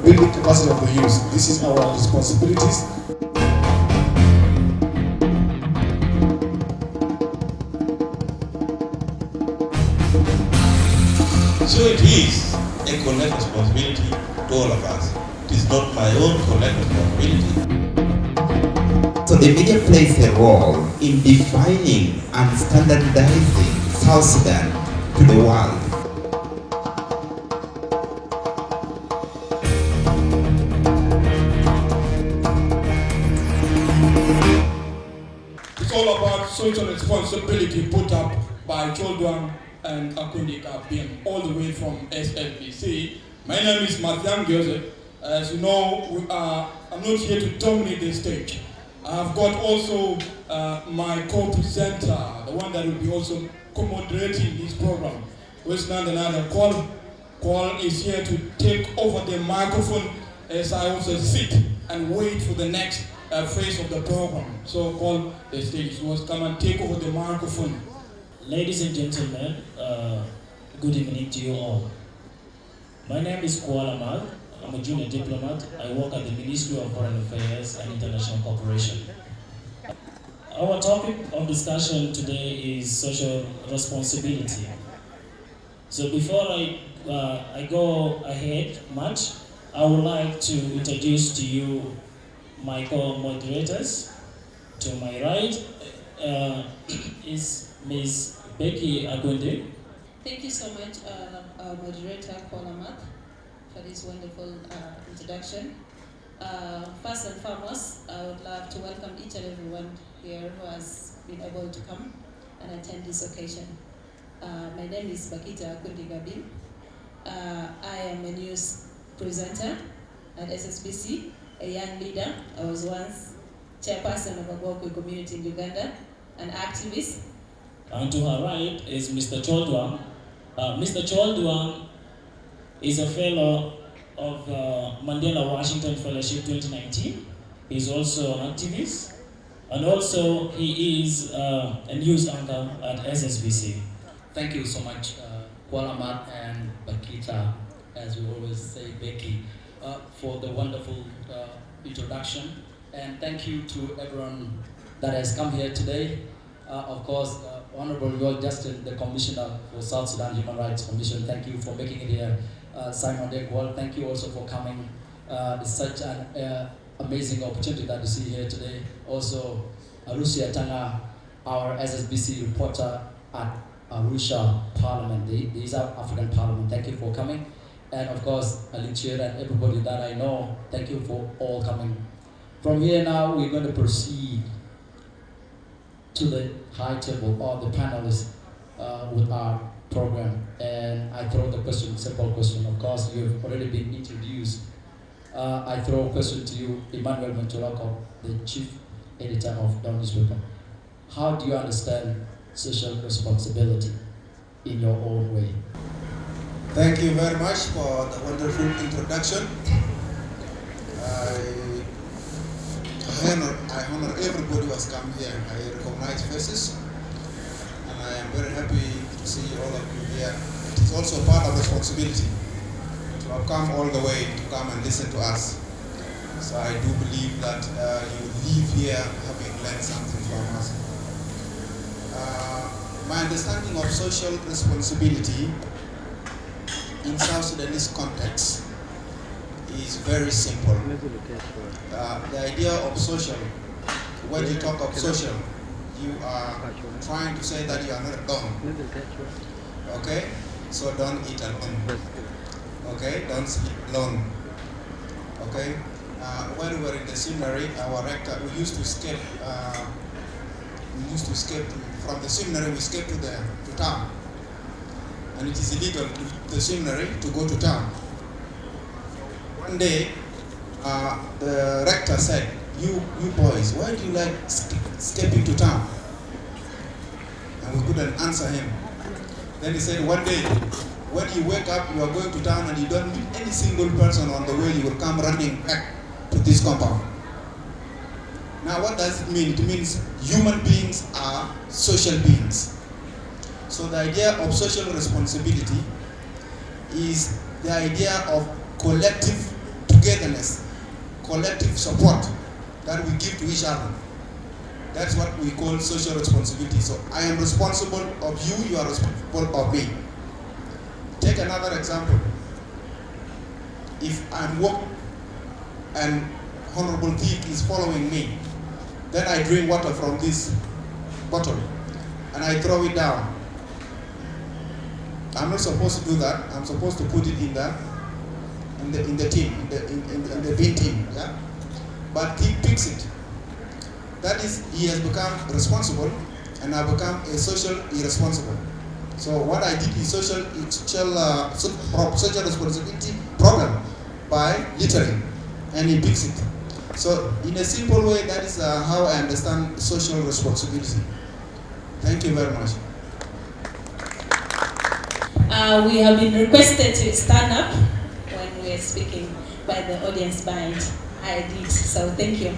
building capacity of the youth. This is our responsibilities. So it is a collective responsibility to all of us. It is not my own collective responsibility. So the media plays a role in defining and standardizing South Sudan to the world. It's all about social responsibility put up by Chol, Duang and Akundika being all the way from SLBC. My name is Mathiang Joseph. As you know, I'm not here to dominate the stage. I've got also my co-presenter, the one that will be also co-moderating this program, who is none other Chol. Chol is here to take over the microphone as I also sit and wait for the next phase of the program. So Chol, the stage was come and take over the microphone. Ladies and gentlemen, good evening to you all. My name is Chol Ahmad. I'm a junior diplomat. I work at the Ministry of Foreign Affairs and International Cooperation. Our topic of discussion today is social responsibility. So before I go ahead much, I would like to introduce to you my co-moderators. To my right is Ms. Becky Agunde. Thank you so much, our moderator, Chol Ahmad, for this wonderful introduction. First and foremost, I would love to welcome each and everyone here who has been able to come and attend this occasion. My name is Bakita Akundigabi. I am a news presenter at SSBC, a young leader. I was once chairperson of a Bokwe community in Uganda, an activist. And to her right is Mr. Chol Duang. Mr. Chol Duang is a fellow of Mandela Washington Fellowship 2019. He's also an activist, and also he is a news anchor at SSBC. Thank you so much, Chol Ahmad and Bakita, as we always say, Becky, for the wonderful introduction. And thank you to everyone that has come here today. Of course, Honorable York Justin, the Commissioner for South Sudan Human Rights Commission, thank you for making it here. Simon Dekwal, thank you also for coming. It's such an amazing opportunity that you see here today. Also, Arusia Tanga, our SSBC reporter at Arusha Parliament, the East African Parliament, thank you for coming. And of course, Alicia and everybody that I know, thank you for all coming. From here now, we're going to proceed to the high table or the panelists with our program. And I throw the question, simple question. Of course, you've already been introduced. I throw a question to you, Emmanuel Mentolako, the chief editor of Dawn newspaper. How do you understand social responsibility in your own way? Thank you very much for the wonderful introduction. I honor everybody who has come here. I recognize faces, and I am very happy to see all of you here. It is also part of responsibility to have come all the way to come and listen to us. So I do believe that you leave here having learned something from us. My understanding of social responsibility in South Sudanese context is very simple. The idea of social, when you talk of social, you are trying to say that you are not alone. Okay? So don't eat alone. Okay? Don't sleep alone. Okay? When we were in the seminary, our rector, we used to escape from the seminary, we escaped to town. And it is illegal to the seminary to go to town. One day, the rector said, you boys, why do you like escaping to town? And we couldn't answer him. Then he said, one day, when you wake up, you are going to town and you don't meet any single person on the way, you will come running back to this compound. Now what does it mean? It means human beings are social beings. So the idea of social responsibility is the idea of collective togetherness, collective support that we give to each other. That's what we call social responsibility. So I am responsible of you, you are responsible of me. Take another example. If I'm walking and Honorable Thief is following me, then I drink water from this bottle and I throw it down. I'm not supposed to do that. I'm supposed to put it in the tin, in the bin tin. Yeah? But he picks it. That is, he has become responsible, and I've become a social irresponsible. So what I did is social responsibility problem by littering, and he picks it. So in a simple way, that is how I understand social responsibility. Thank you very much. We have been requested to stand up when we are speaking by the audience band. I did, so thank you.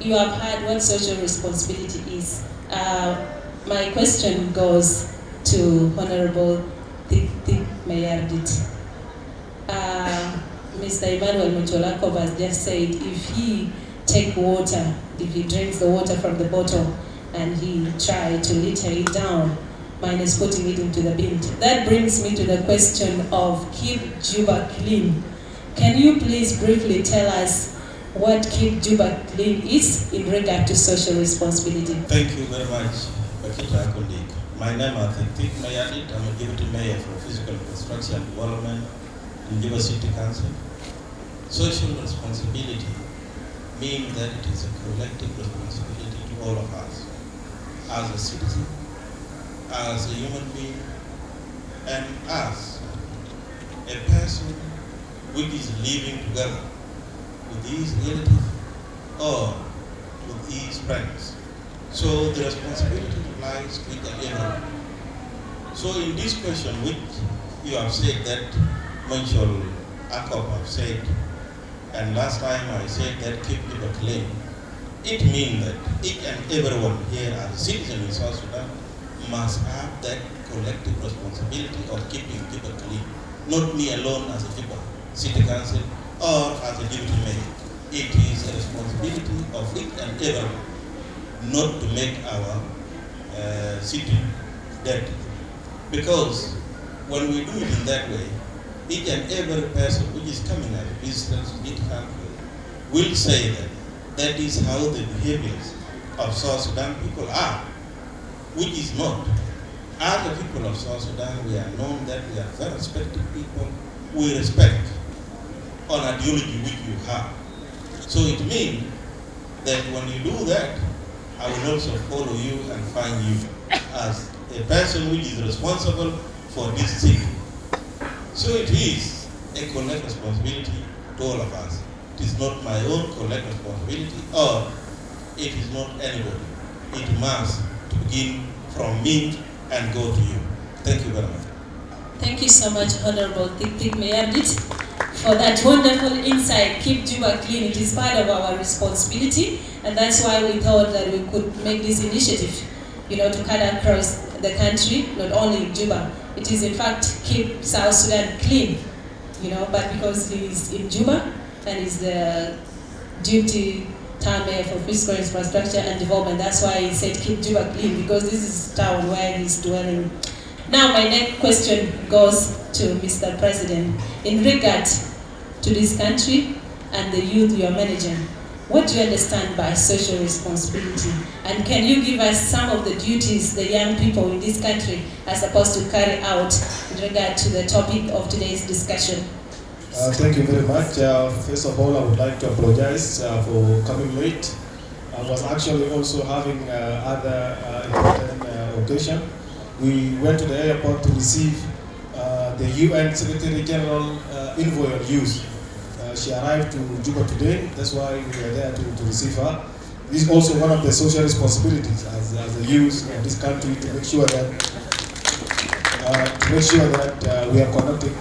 You have heard what social responsibility is. My question goes to Honorable Tik Mayardit. Mr. Emmanuel Mucholakov has just said if he take water, if he drinks the water from the bottle and he try to litter it down, minus putting it into the bin. That brings me to the question of Keep Juba Clean. Can you please briefly tell us what Keep Juba Clean is in regard to social responsibility? Thank you very much, Bakita colleague. My name is Tik Mayadit. I'm a Deputy Mayor for Physical Infrastructure and Development in Juba City Council. Social responsibility means that it is a collective responsibility to all of us, as a citizen, as a human being, and as a person which is living together with his relatives or with his friends. So the responsibility lies with everyone. So in this question which you have said that Manchol Akop have said, and last time I said that keep Juba clean, it means that each and everyone here as a citizen in South Sudan must have that collective responsibility of keeping Juba clean. Not me alone as a Juba City Council or as a Deputy Mayor. It is a responsibility of each and everyone not to make our city dirty. Because when we do it in that way, each and every person which is coming as a visitor to this country will say that that is how the behaviors of South Sudan people are, which is not. As the people of South Sudan, we are known that we are very respected people. We respect on ideology which you have. So it means that when you do that, I will also follow you and find you as a person which is responsible for this city. So it is a collective responsibility to all of us. It is not my own collective responsibility, or it is not anybody. It must begin from me and go to you. Thank you very much. Thank you so much, Honorable Tik Mayardit, for that wonderful insight. Keep Juba clean. It is part of our responsibility, and that's why we thought that we could make this initiative, to cut across the country, not only Juba. It is in fact keep South Sudan clean, but because he is in Juba and is the deputy town mayor for physical infrastructure and development, that's why he said keep Juba clean, because this is town where he's dwelling. Now my next question goes to Mr. President. In regard to this country and the youth you are managing, what do you understand by social responsibility? And can you give us some of the duties the young people in this country are supposed to carry out in regard to the topic of today's discussion? Thank you very much. First of all, I would like to apologize for coming late. I was actually also having other important occasion. We went to the airport to receive the UN Secretary General envoy on youth. She arrived to Juba today. That's why we were there to receive her. This is also one of the social responsibilities as a youth of this country to make sure that we are connected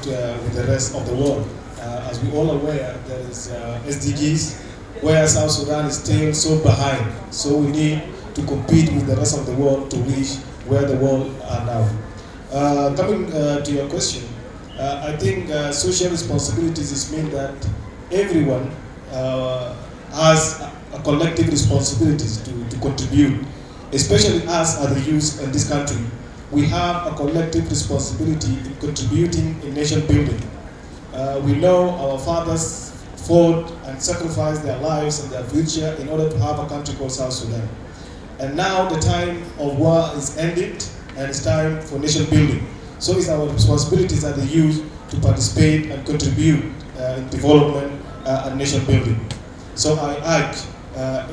with the rest of the world. As we all aware, there is SDGs where South Sudan is still so behind. So we need to compete with the rest of the world to reach where the world are now. Coming to your question, I think social responsibilities is mean that everyone has a collective responsibilities to contribute, especially us as the youth in this country. We have a collective responsibility in contributing in nation building. We know our fathers fought and sacrificed their lives and their future in order to have a country called South Sudan. And now the time of war is ended and it's time for nation building. So it's our responsibilities as the youth to participate and contribute in development and nation building. So I urge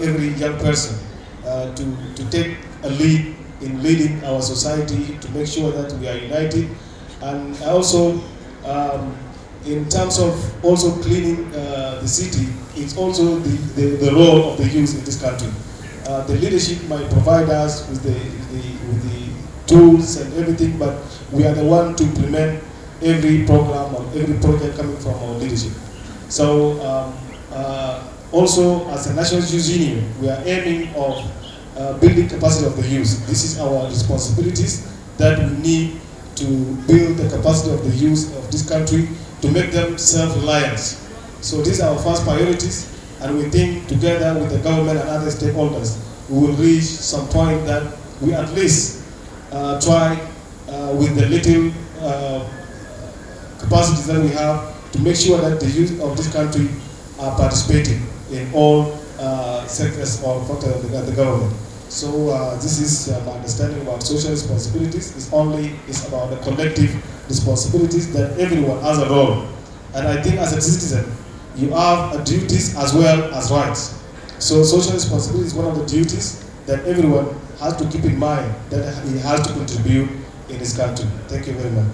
every young person to take a lead in leading our society to make sure that we are united. And also, in terms of also cleaning the city, it's also the role of the youth in this country. The leadership might provide us with the tools and everything, but we are the one to implement every program or every project coming from our leadership. So also as a National Youth Union, we are aiming of building capacity of the youth. This is our responsibilities that we need to build the capacity of the youth of this country to make them self-reliant. So these are our first priorities, and we think together with the government and other stakeholders, we will reach some point that we at least try with the little capacities that we have to make sure that the youth of this country are participating in all sectors or factors of the government. So this is my understanding about social responsibilities. It's about the collective responsibilities that everyone has a role. And I think as a citizen, you have duties as well as rights. So social responsibility is one of the duties that everyone has to keep in mind, that he has to contribute in his country. Thank you very much.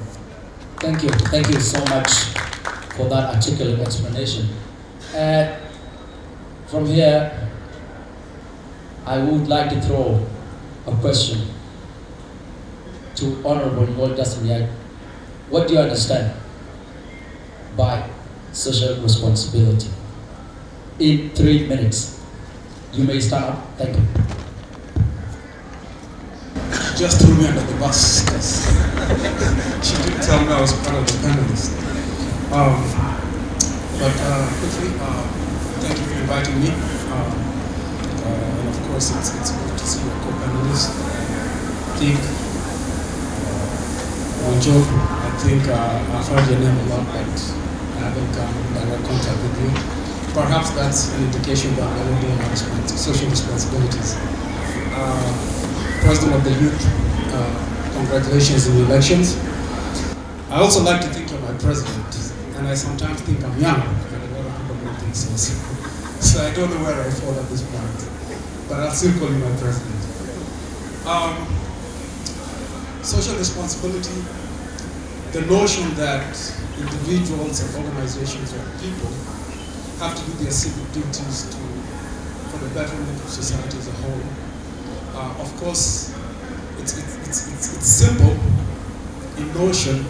Thank you. Thank you so much for that articulate explanation. And from here, I would like to throw a question to Honorable Ngol Dasmiyag. What do you understand by social responsibility? In 3 minutes, you may stand up. Thank you. Just threw me under the bus because she didn't tell me I was part of the panelists. Quickly, thank you for inviting me. And of course, it's good to see your co-panelists. I think, Joe, I think I've heard your name a lot, but I haven't come in direct contact with you. Perhaps that's an indication that I don't do my social responsibilities. President of the Youth, congratulations on the elections. I also like to think you're my president, and I sometimes think I'm young, but a lot of people don't think so. So I don't know where I fall at this point, but I'll still call you my president. Social responsibility, the notion that individuals and organizations or people have to do their civic duties for the betterment of society as a whole. Of course, it's simple in notion,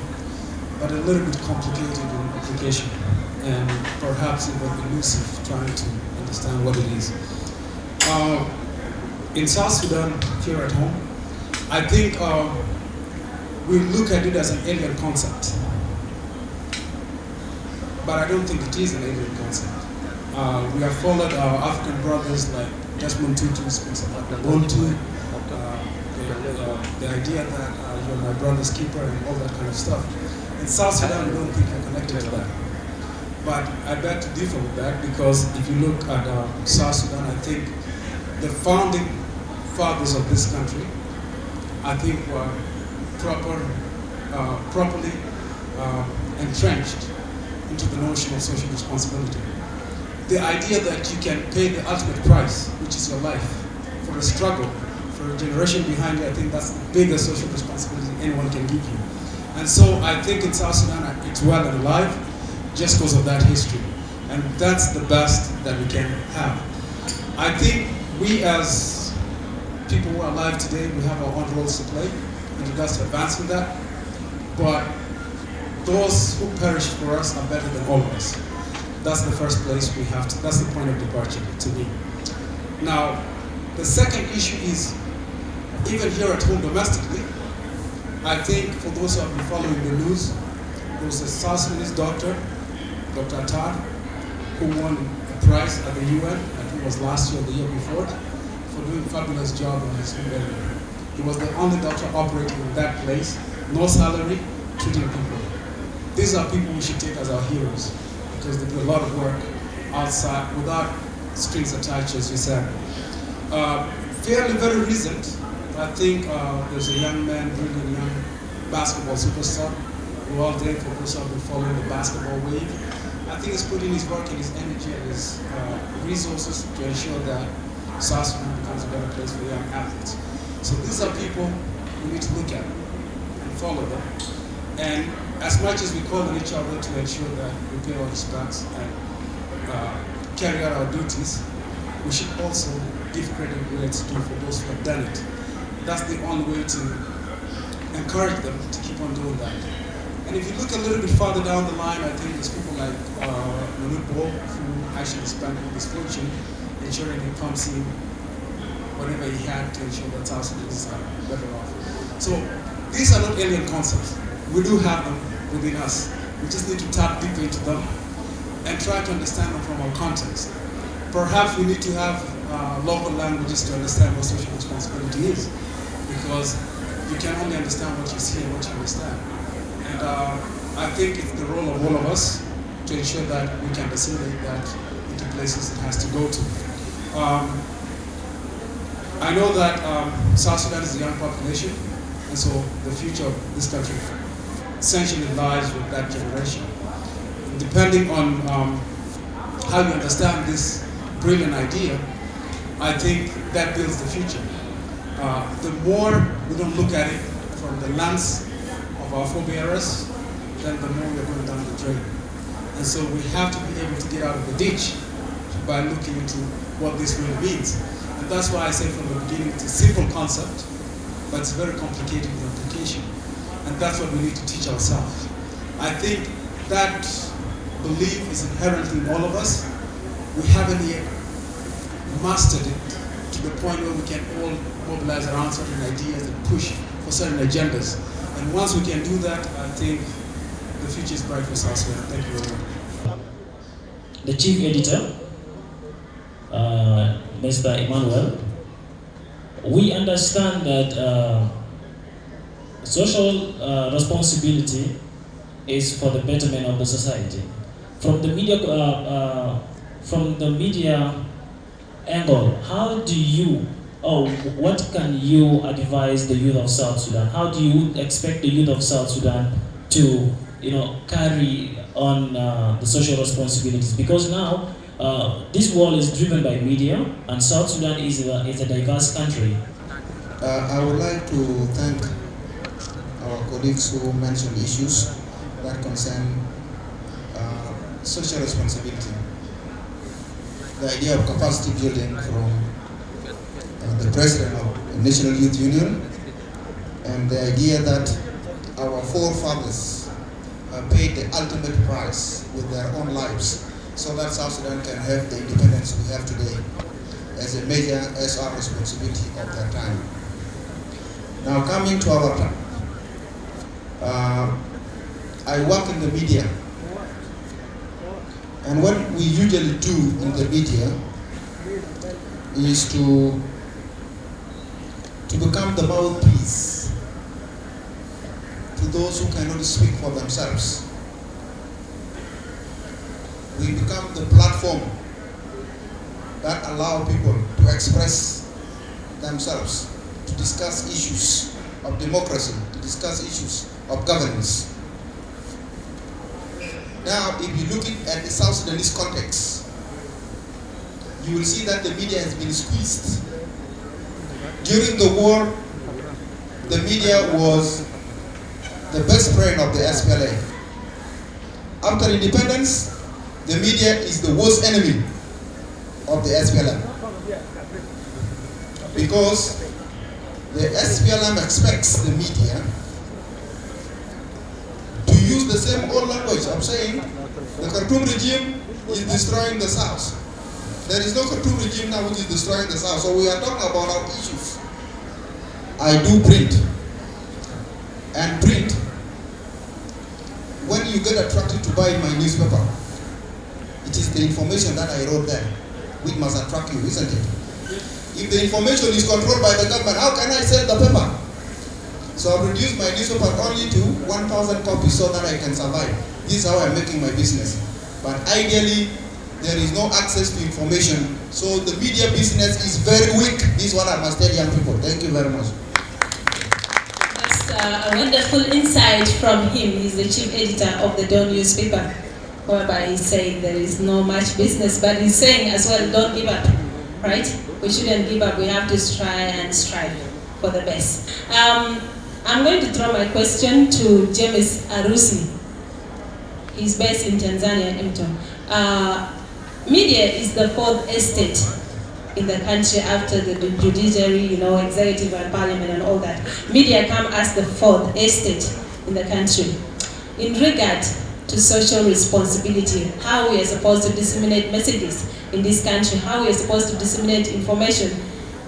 but a little bit complicated in application, and perhaps even elusive trying to understand what it is. In South Sudan, here at home, I think we look at it as an alien concept, but I don't think it is an alien concept. We have followed our African brothers like Desmond Tutu speaks about Ubuntu, the idea that you're my brother's keeper and all that kind of stuff. In South Sudan, we don't think we're connected to that. But I beg to differ with that, because if you look at South Sudan, I think the founding fathers of this country, I think were properly entrenched into the notion of social responsibility. The idea that you can pay the ultimate price, which is your life, for a struggle, for a generation behind you, I think that's the biggest social responsibility anyone can give you. And so I think in South Sudan, it's well and alive just because of that history. And that's the best that we can have. I think we as people who are alive today, we have our own roles to play in regards to advancing that. But those who perished for us are better than all of us. That's the first place we have to, that's the point of departure to me. Now, the second issue is, even here at home domestically, I think for those who have been following the news, There was a South Sudanese doctor, Dr. Attad, who won a prize at the UN, I think it was last year or the year before, for doing a fabulous job in his home area. He was the only doctor operating in that place, no salary, treating people. These are people we should take as our heroes, because they do a lot of work outside without strings attached, as you said. Fairly very recent, I think there's a young man, really young basketball superstar, who all day for those who have been following the basketball wave. I think he's putting his work and his energy and his resources to ensure that South Sudan becomes a better place for young athletes. So these are people we need to look at and follow them. And as much as we call on each other to ensure that we pay our respects and carry out our duties, we should also give credit where it's due for those who have done it. That's the only way to encourage them to keep on doing that. And if you look a little bit farther down the line, I think there's people like Manute Bo, who actually spent his fortune ensuring he pumps in whatever he had to ensure that South Sudanese are better off. So these are not alien concepts. We do have them within us. We just need to tap deeper into them and try to understand them from our context. Perhaps we need to have local languages to understand what social responsibility is, because you can only understand what you see and what you understand. And I think it's the role of all of us to ensure that we can disseminate that into places it has to go to. I know that South Sudan is a young population, and so the future of this country essentially lies with that generation. Depending on how you understand this brilliant idea, I think that builds the future. The more we don't look at it from the lens of our forebearers, then the more we're going down the drain. And so we have to be able to get out of the ditch by looking into what this really means. And that's why I say from the beginning it's a simple concept, but it's very complicated in application. And that's what we need to teach ourselves. I think that belief is inherent in all of us. We haven't yet mastered it to the point where we can all mobilize around certain ideas and push for certain agendas. And once we can do that, I think the future is bright for South Sudan. Thank you very much. The chief editor, Mr. Emmanuel, we understand that social responsibility is for the betterment of the society. From the media angle, how do you, or what can you advise the youth of South Sudan? How do you expect the youth of South Sudan to, carry on the social responsibilities? Because now this world is driven by media, and South Sudan is a diverse country. I would like to thank our colleagues who mentioned issues that concern social responsibility. The idea of capacity building from the president of the National Youth Union, and the idea that our forefathers paid the ultimate price with their own lives so that South Sudan can have the independence we have today as a major SR responsibility of their time. Now coming to our time, I work in the media, and what we usually do in the media is to become the mouthpiece to those who cannot speak for themselves. We become the platform that allow people to express themselves, to discuss issues of democracy, to discuss issues of governance. Now, if you look at the South Sudanese context, you will see that the media has been squeezed. During the war, the media was the best friend of the SPLA. After independence, the media is the worst enemy of the SPLM. Because the SPLM expects the media to use the same old language of saying the Khartoum regime is destroying the South. There is no Khartoum regime now which is destroying the South, so we are talking about our issues. I do print, and print, when you you get attracted to buy my newspaper? It is the information that I wrote there which must attract you, isn't it? If the information is controlled by the government, how can I sell the paper? So I've reduced my newspaper only to 1,000 copies so that I can survive. This is how I'm making my business. But ideally, there is no access to information, so the media business is very weak. This is what I must tell young people. Thank you very much. That's a wonderful insight from him. He's the chief editor of the Dawn newspaper, whereby he's saying there is no much business, but he's saying as well, don't give up, right? We shouldn't give up. We have to try and strive for the best. I'm going to throw my question to James Arusi. He's based in Tanzania, Empton. Media is the fourth estate in the country after the judiciary, executive and parliament and all that. Media come as the fourth estate in the country. In regard to social responsibility, how we are supposed to disseminate messages in this country, how we are supposed to disseminate information.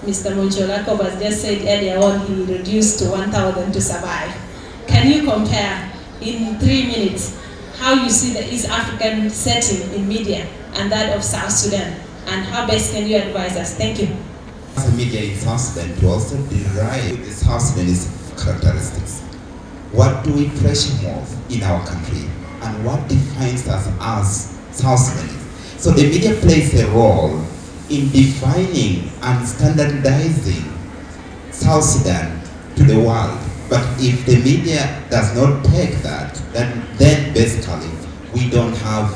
Mr. Moncholakov has just said earlier on he reduced to 1,000 to survive. Can you compare in 3 minutes how you see the East African setting in media and that of South Sudan, and how best can you advise us? Thank you. As a media in South Sudan to also derive the South Sudanese characteristics. What do we pressure more in our country, and what defines us as South Sudanese? So the media plays a role in defining and standardizing South Sudan to the world. But if the media does not take that, then basically we don't have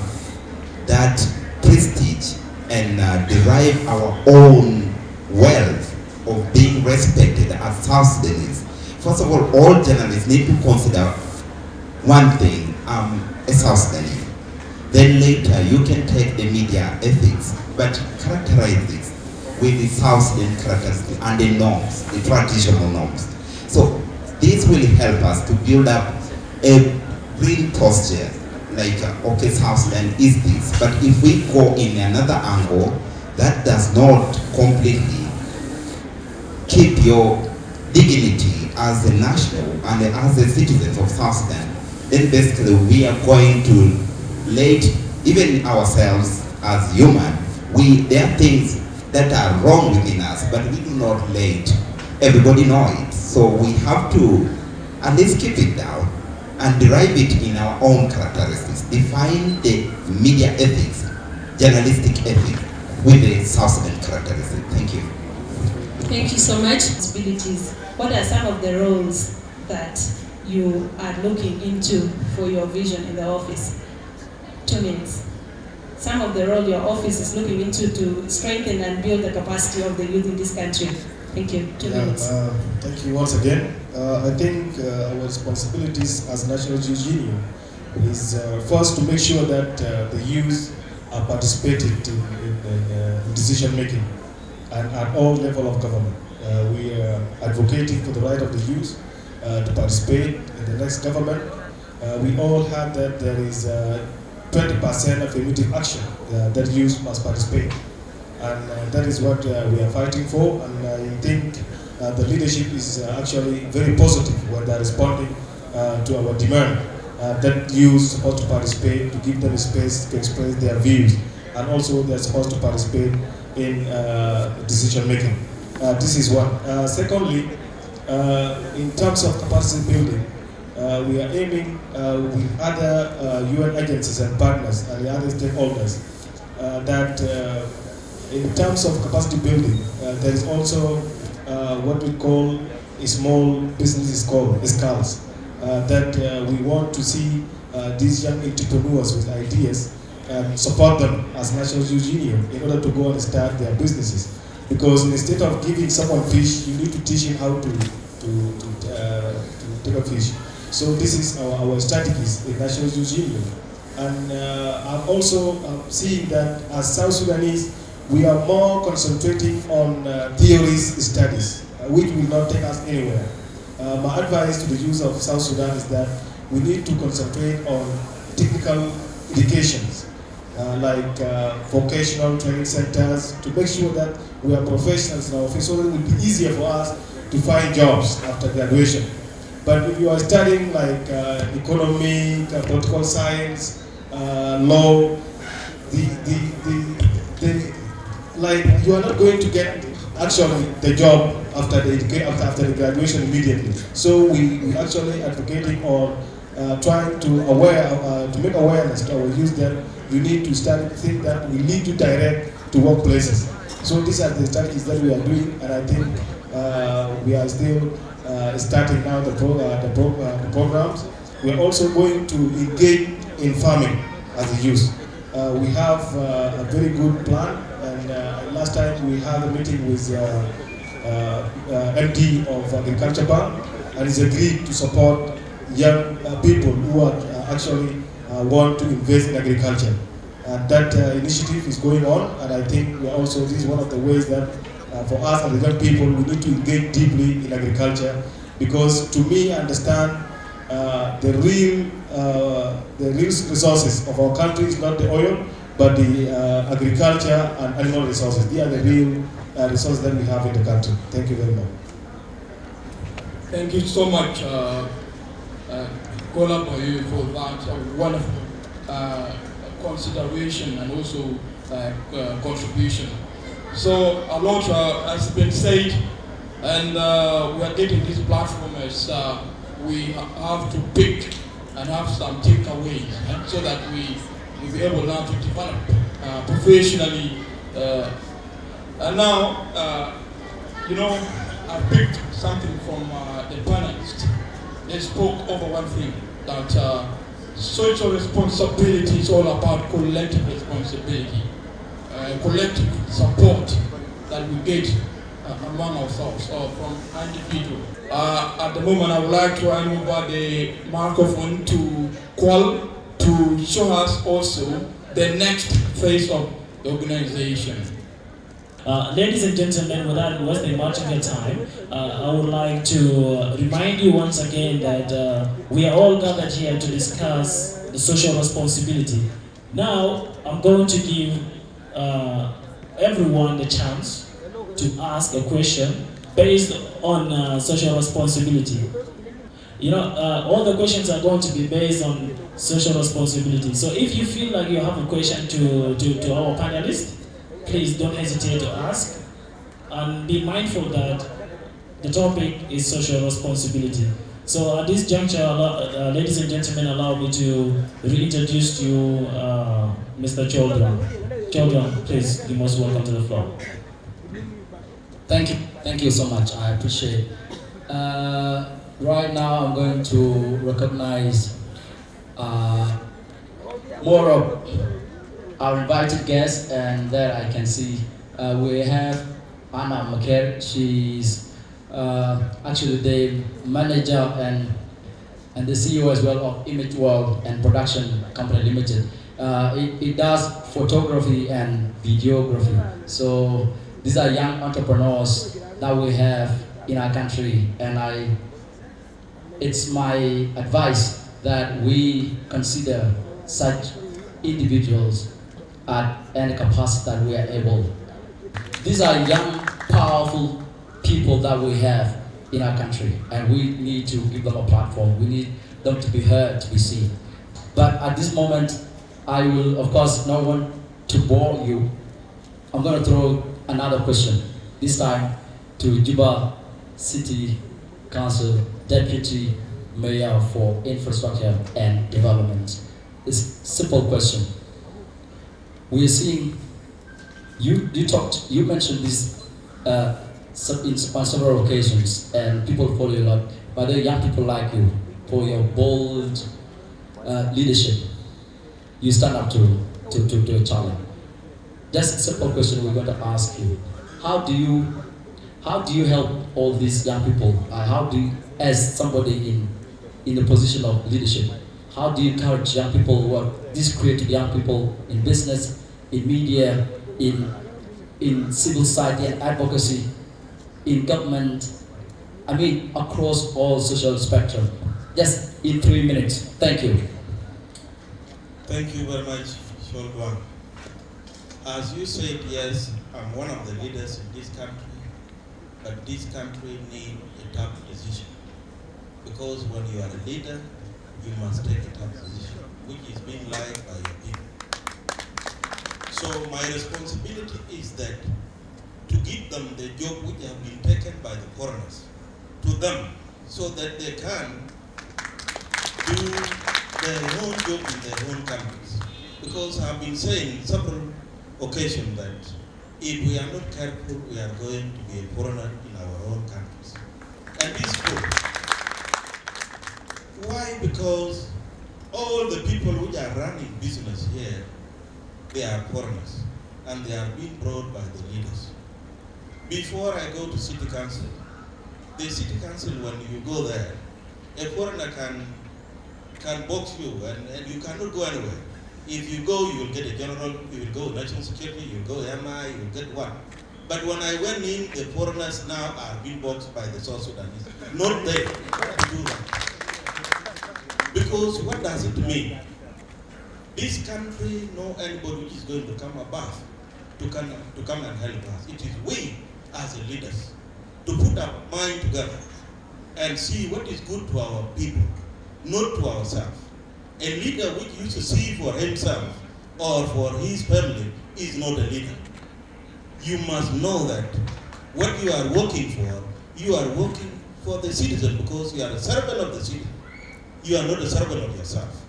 that prestige and derive our own wealth of being respected as South Sudanese. First of all journalists need to consider one thing, a South Sudanese. Then later you can take the media ethics, but characterize this with the South Sudan characteristics and the norms, the traditional norms. So this will help us to build up a green posture, like, okay, South Sudan is this. But if we go in another angle, that does not completely keep your dignity as a national and as a citizen of South Sudan, then basically we are going to let even ourselves as human, there are things that are wrong within us, but we do not let everybody know it. So we have to at least keep it down and derive it in our own characteristics. Define the media ethics, journalistic ethics with the South Sudan characteristics. Thank you. Thank you so much. Responsibilities. What are some of the roles that you are looking into for your vision in the office? 2 minutes. Some of the role your office is looking into to strengthen and build the capacity of the youth in this country. Thank you. 2 minutes. Thank you once again. I think our responsibilities as National Youth Union is first to make sure that the youth are participating in decision making and at all levels of government. We are advocating for the right of the youth to participate in the next government. We all have that there is 20% affirmative action that youth must participate. And that is what we are fighting for, and I think the leadership is actually very positive when they are responding to our demand that youth are supposed to participate, to give them a space to express their views, and also they are supposed to participate in decision making. This is one. Secondly, in terms of capacity building, we are aiming with other UN agencies and partners and the other stakeholders that in terms of capacity building, there is also what we call a small business schools that we want to see these young entrepreneurs with ideas and support them as National Youth Union in order to go and start their businesses. Because instead of giving someone fish, you need to teach him how to take a fish. So this is our strategies in National Youth Union. And I'm also seeing that as South Sudanese, we are more concentrating on theories studies, which will not take us anywhere. My advice to the youth of South Sudan is that we need to concentrate on technical educations, like vocational training centers, to make sure that we are professionals in our field, so it will be easier for us to find jobs after graduation. But if you are studying like economic, political science, law, like you are not going to get actually the job after the graduation immediately. So we actually advocating on trying to make awareness to our youth that you need to study things that will lead you direct to workplaces. So these are the studies that we are doing, and I think we are still starting now the programs. We are also going to engage in farming as a youth. We have a very good plan, and last time we had a meeting with MD of Agriculture Bank, and he's agreed to support young people who are actually want to invest in agriculture. And that initiative is going on, and I think we also, this is one of the ways that for us as young people, we need to engage deeply in agriculture, because to me, I understand the real resources of our country is not the oil, but the agriculture and animal resources. They are the real resources that we have in the country. Thank you very much. Thank you so much, Kola Boy, for that wonderful consideration and also contribution. So a lot has been said, and we are getting this platform as we have to pick and have some takeaways, so that we will be able now to develop professionally. And now, I picked something from the panelists. They spoke over one thing, that social responsibility is all about collective responsibility, collective support that we get among ourselves or from individual. At the moment, I would like to hand over the microphone to Chol to show us also the next phase of the organization. Ladies and gentlemen, without wasting much of your time, I would like to remind you once again that we are all gathered here to discuss the social responsibility. Now, I'm going to give everyone the chance to ask a question based on social responsibility. All the questions are going to be based on social responsibility. So if you feel like you have a question to our panelists, please don't hesitate to ask, and be mindful that the topic is social responsibility. So at this juncture, ladies and gentlemen, allow me to reintroduce to you Mr. Chol. Chol, please, you're most welcome to the floor. Thank you so much. I appreciate. Right now, I'm going to recognize more of our invited guests, and there I can see we have Anna Maker. She's actually the manager and the CEO as well of Image World and Production Company Limited. It does photography and videography. So these are young entrepreneurs that we have in our country, and it's my advice that we consider such individuals at any capacity that we are able. These are young, powerful people that we have in our country, and we need to give them a platform. We need them to be heard, to be seen. But at this moment, I will, of course, not want to bore you. I'm going to throw another question, this time to Juba City Council Deputy Mayor for Infrastructure and Development. It's a simple question. We are seeing, you mentioned this on several occasions, and people follow you a lot, but there are young people like you, for your bold leadership. You stand up to a challenge. Just a simple question we're going to ask you. How do you help all these young people? How do you, as somebody in the position of leadership, how do you encourage young people who are these creative young people in business, in media, in civil society and advocacy, in government, across all social spectrum? Just in 3 minutes. Thank you. Thank you very much, Duang. As you said, yes, I'm one of the leaders in this country, but this country needs a tough decision. Because when you are a leader, you must take a tough position, which is being liked by your people. So my responsibility is that to give them the job which have been taken by the foreigners to them, so that they can do their own job in their own countries. Because I've been saying several occasions that if we are not careful, we are going to be a foreigner in our own countries. And this is good. Why? Because all the people which are running business here, they are foreigners, and they are being brought by the leaders. Before I go to city council, the city council, when you go there, a foreigner can box you and you cannot go anywhere. If you go, you will get a general, you will go national security, you will go MI, you will get what. But when I went in, the foreigners now are being boxed by the South Sudanese. Not they to do that. Because what does it mean? This country, no anybody is going to come above to come and help us. It is we as leaders to put our mind together and see what is good to our people, not to ourselves. A leader which used to see for himself or for his family is not a leader. You must know that what you are working for the citizen, because you are a servant of the citizen. You are not a servant of yourself.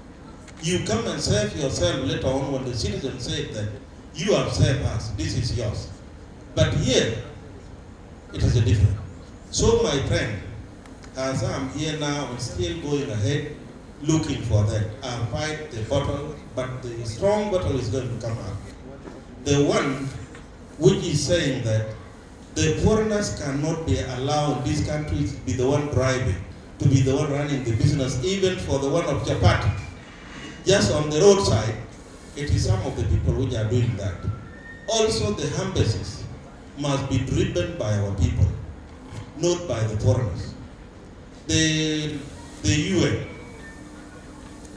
You come and serve yourself later on when the citizen says that you have served us, this is yours. But here, it is a different. So my friend, as I'm here now, I'm still going ahead, looking for that. I'll fight the battle, but the strong battle is going to come out. The one which is saying that the foreigners cannot be allowed in this country to be the one driving, to be the one running the business, even for the one of Chapati. Just on the roadside, it is some of the people which are doing that. Also, the embassies must be driven by our people, not by the foreigners. The UN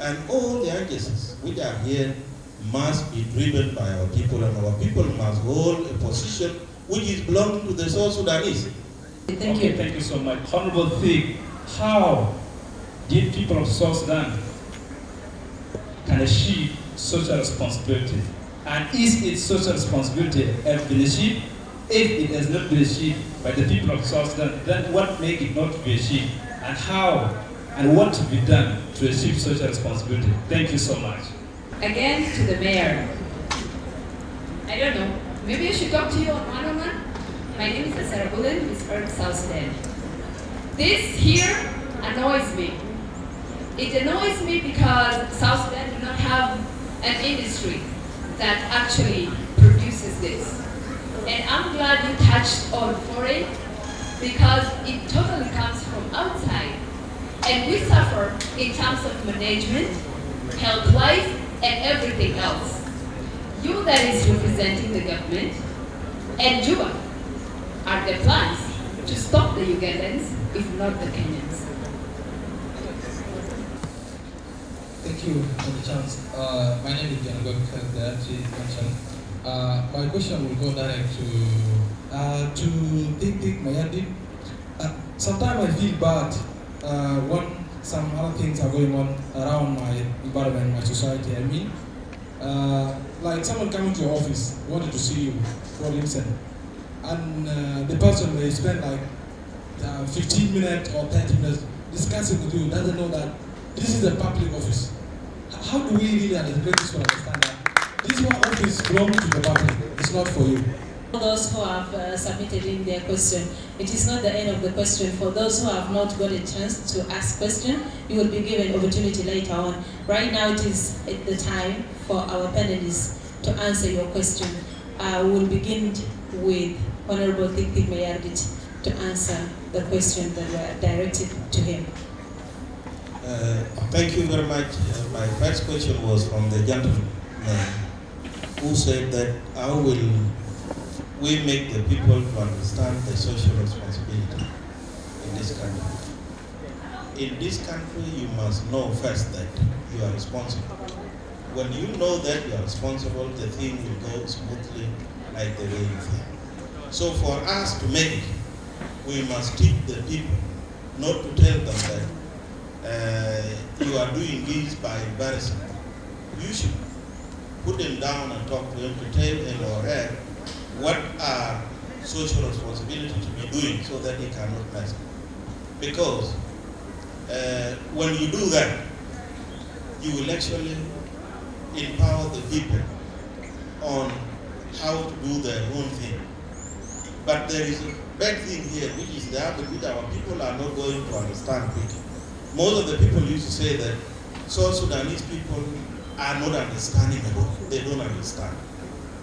and all the agencies which are here must be driven by our people, and our people must hold a position which is belonging to the South Sudanese. Thank you so much. Honorable Thick, how did people of South Sudan can achieve social responsibility? And is its social responsibility have been achieved? If it has not been achieved by the people of South Sudan, then what makes it not to be achieved? And how and what to be done to achieve social responsibility? Thank you so much. Again, to the mayor. I don't know, maybe I should talk to you on one-on-one? My name is Asara Bulan, Miss Earth South Sudan. This here annoys me. It annoys me because South Sudan do not have an industry that actually produces this. And I'm glad you touched on foreign because it totally comes from outside. And we suffer in terms of management, health life, and everything else. You that is representing the government and Juba are the plans to stop the Ugandans, if not the Kenyans. Thank you for the chance. My name is Janagok, the she mentioned. My question will go direct to Tik Mayadi. Sometimes I feel bad when some other things are going on around my environment, my society. I mean, like someone coming to your office, wanted to see you, for instance, and the person may spend like 15 minutes or 30 minutes discussing with you, doesn't know that this is a public office. How do we really understand that? This one office belongs to the public, it's not for you. For those who have submitted in their question, it is not the end of the question. For those who have not got a chance to ask question, you will be given opportunity later on. Right now it is at the time for our panelists to answer your question. We will begin with Honorable Tik Mayardit to answer the question that were directed to him. Thank you very much. My first question was from the gentleman who said that how will we make the people to understand the social responsibility in this country. In this country, you must know first that you are responsible. When you know that you are responsible, the thing will go smoothly like the way you feel. So for us to make it, we must teach the people not to tell them that you are doing this by embarrassing. You should put them down and talk to them to tell him or her what are social responsibility to be doing so that they cannot mess up. Because when you do that, you will actually empower the people on how to do their own thing. But there is a bad thing here, which is that which our people are not going to understand quickly. Most of the people used to say that South Sudanese people are not understanding at all. They don't understand.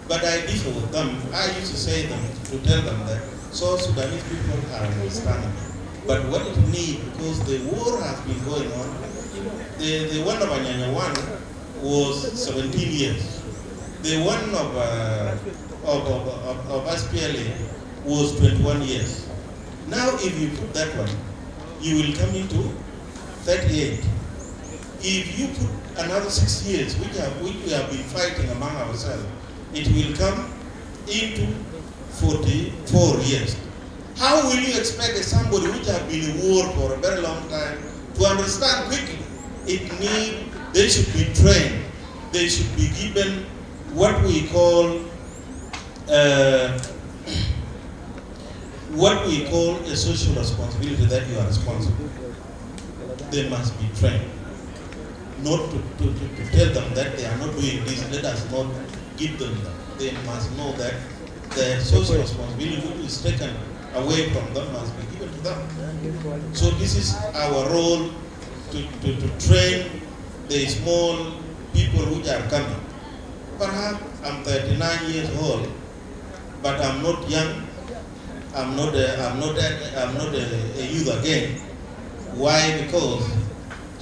But I differ with them. I used to say them to tell them that South Sudanese people are understanding. But what it needs, because the war has been going on, the one of Anyanya one was 17 years. The one of SPLA was 21 years. Now if you put that one, you will come into 38. If you put another 6 years, which we have been fighting among ourselves, it will come into 44 years. How will you expect somebody which has been in war for a very long time to understand quickly? They should be trained. They should be given what we call a social responsibility, that you are responsible. They must be trained. Not to tell them that they are not doing this, let us not give them that. They must know that their social responsibility which is taken away from them must be given to them. So this is our role to train the small people which are coming. Perhaps I'm 39 years old, but I'm not young. I'm not a youth again. Why? Because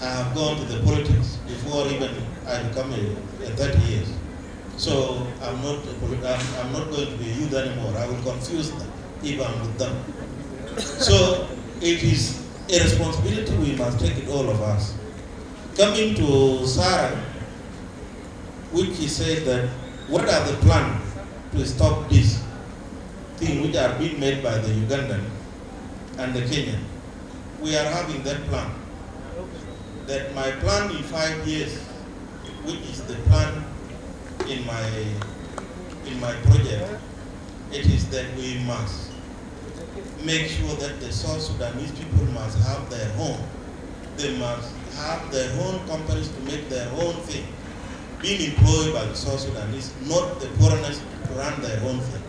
I have gone to the politics before even I become a 30 years. So I'm not going to be a youth anymore. I will confuse them if I'm with them. So it is a responsibility, we must take it, all of us. Coming to Sarah, which he said that what are the plans to stop this thing which are being made by the Ugandan and the Kenyan. We are having that plan. That my plan in 5 years, which is the plan in my project, it is that we must make sure that the South Sudanese people must have their home. They must have their own companies to make their own thing, being employed by the South Sudanese, not the foreigners to run their own thing.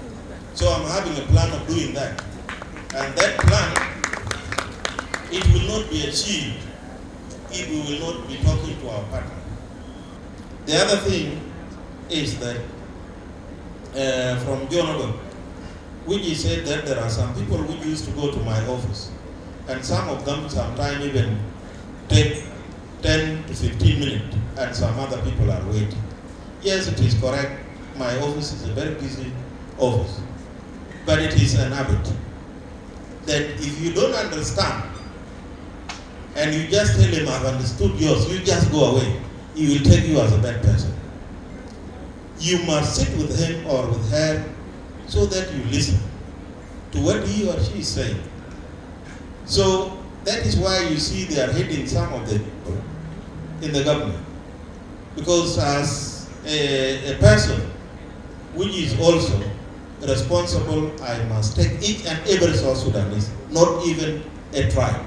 So I'm having a plan of doing that. And that plan, it will not be achieved if we will not be talking to our partner. The other thing is that from Jonathan, which he said that there are some people who used to go to my office, and some of them sometimes even take 10 to 15 minutes, and some other people are waiting. Yes, it is correct. My office is a very busy office. But it is an habit that if you don't understand, and you just tell him, I've understood yours, you just go away, he will take you as a bad person. You must sit with him or with her so that you listen to what he or she is saying. So that is why you see they are hating some of the people in the government. Because as a person which is also responsible, I must take each and every South Sudanese, not even a tribe.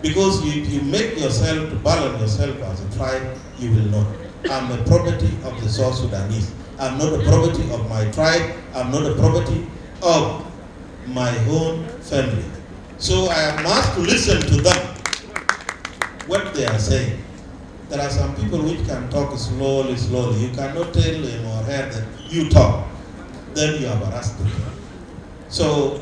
Because you make yourself to balance yourself as a tribe, you will not. I'm a property of the South Sudanese. I'm not a property of my tribe. I'm not a property of my own family. So I must to listen to them, what they are saying. There are some people which can talk slowly. You cannot tell him or her that you talk. Then you have harassed them. So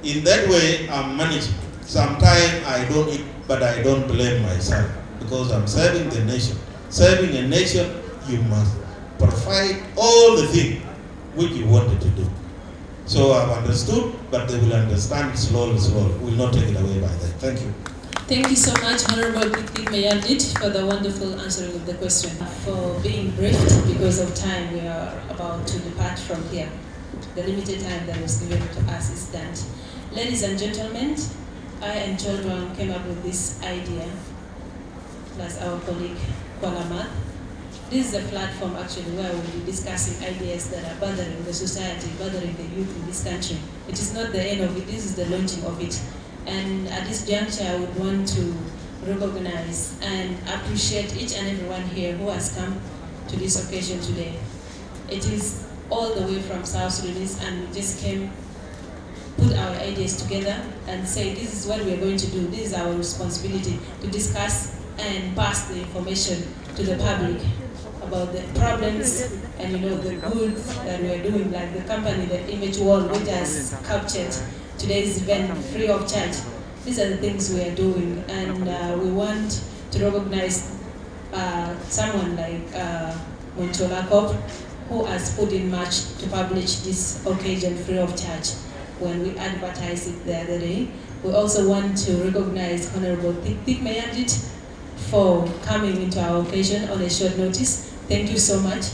in that way, I'm managing. Sometimes I don't eat, but I don't blame myself because I'm serving the nation. Serving a nation, you must provide all the things which you wanted to do. So I've understood, but they will understand slowly. We will not take it away by that. Thank you. Thank you so much, Honorable Dik Mayardit, for the wonderful answering of the question. For being briefed, because of time, we are about to depart from here. The limited time that was given to us is done. Ladies and gentlemen, I and Chol came up with this idea, plus our colleague Kwalamat. This is a platform actually where we'll be discussing ideas that are bothering the society, bothering the youth in this country. It is not the end of it, this is the launching of it. And at this juncture, I would want to recognize and appreciate each and everyone here who has come to this occasion today. It is all the way from South Sudanese, and we just came, put our ideas together and say this is what we are going to do. This is our responsibility to discuss and pass the information to the public about the problems and the goods that we are doing, like the company, the Image Wall, which has captured today's event free of charge. These are the things we are doing, and we want to recognize someone like Monchola, who has put in much to publish this occasion free of charge when we advertised it the other day. We also want to recognize Honorable Tik Mayandit for coming into our occasion on a short notice. Thank you so much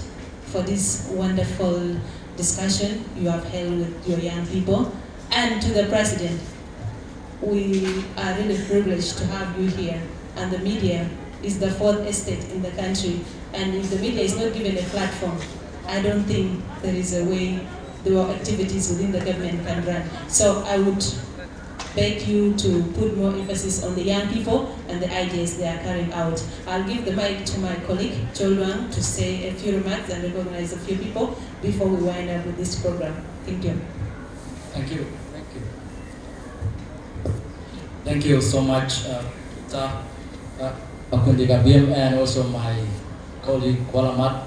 for this wonderful discussion you have held with your young people. And to the President, we are really privileged to have you here, and the media is the fourth estate in the country, and if the media is not given a platform, I don't think there is a way the activities within the government can run. So I would beg you to put more emphasis on the young people and the ideas they are carrying out. I'll give the mic to my colleague, Duang, to say a few remarks and recognize a few people before we wind up with this program. Thank you. Thank you. Thank you. Thank you so much, Akundika Bim, and also my colleague Kwalamat,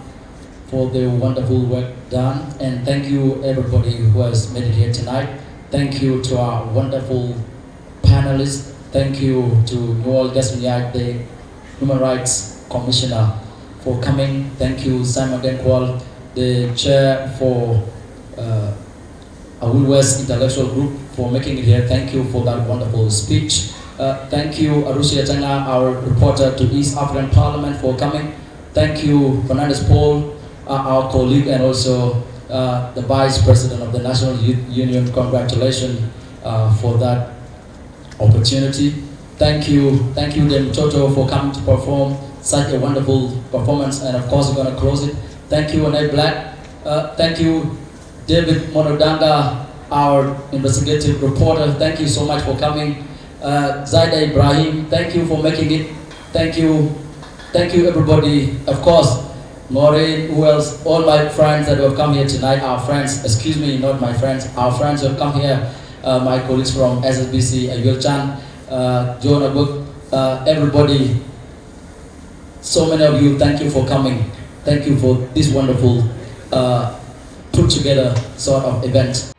for the wonderful work done. And thank you everybody who has made it here tonight. Thank you to our wonderful panelists. Thank you to Noel Gasmiak, the Human Rights Commissioner, for coming. Thank you, Simon Denkwal, the chair for West Intellectual Group, for making it here. Thank you for that wonderful speech. Thank you, Arusia Changa, our reporter to East African Parliament, for coming. Thank you, Fernandez Paul, our colleague, and also the Vice President of the National Youth Union. Congratulations for that opportunity. Thank you, Dem Toto, for coming to perform such a wonderful performance, and of course we're going to close it. Thank you, Annette Black. Thank you, David Monodanga, our investigative reporter. Thank you so much for coming. Zaida Ibrahim, thank you for making it. Thank you everybody. Of course, Maureen, who else? All my friends that have come here tonight, our friends, excuse me, not my friends, our friends who have come here, my colleagues from SSBC, Ayul Chan, Jonah Book, everybody, so many of you, thank you for coming. Thank you for this wonderful put together sort of event.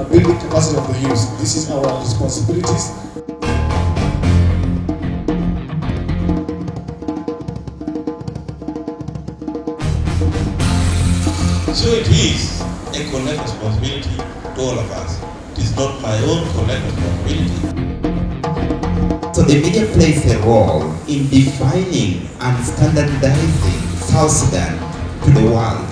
Building capacity of the youth. This is our responsibilities. So it is a collective responsibility to all of us. It is not my own collective responsibility. So the media plays a role in defining and standardizing South Sudan to the world.